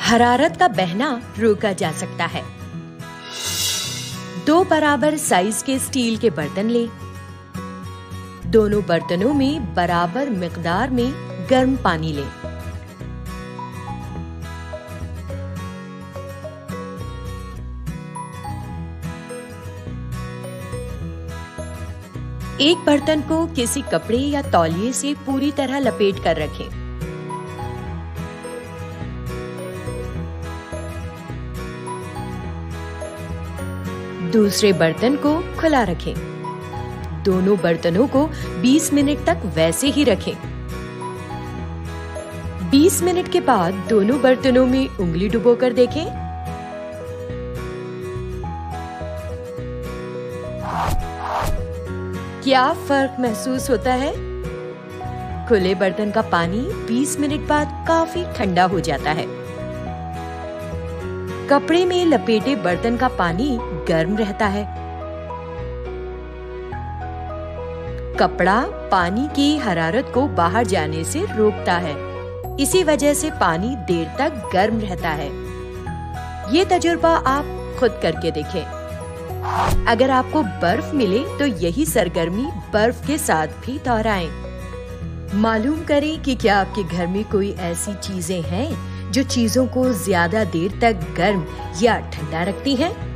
हरारत का बहना रोका जा सकता है। 2 बराबर साइज के स्टील के बर्तन लें। दोनों बर्तनों में बराबर मिकदार में गर्म पानी लें। एक बर्तन को किसी कपड़े या तौलिए से पूरी तरह लपेट कर रखें। दूसरे बर्तन को खुला रखें। दोनों बर्तनों को 20 मिनट तक वैसे ही रखें। 20 मिनट के बाद दोनों बर्तनों में उंगली डुबोकर देखें। क्या फर्क महसूस होता है? खुले बर्तन का पानी 20 मिनट बाद काफी ठंडा हो जाता है। कपड़े में लपेटे बर्तन का पानी गर्म रहता है। कपड़ा पानी की हरारत को बाहर जाने से रोकता है। इसी वजह से पानी देर तक गर्म रहता है। ये तजुर्बा आप खुद करके देखें। अगर आपको बर्फ मिले तो यही सरगर्मी बर्फ के साथ भी दोहराएं। मालूम करें कि क्या आपके घर में कोई ऐसी चीजें हैं जो चीजों को ज्यादा देर तक गर्म या ठंडा रखती हैं।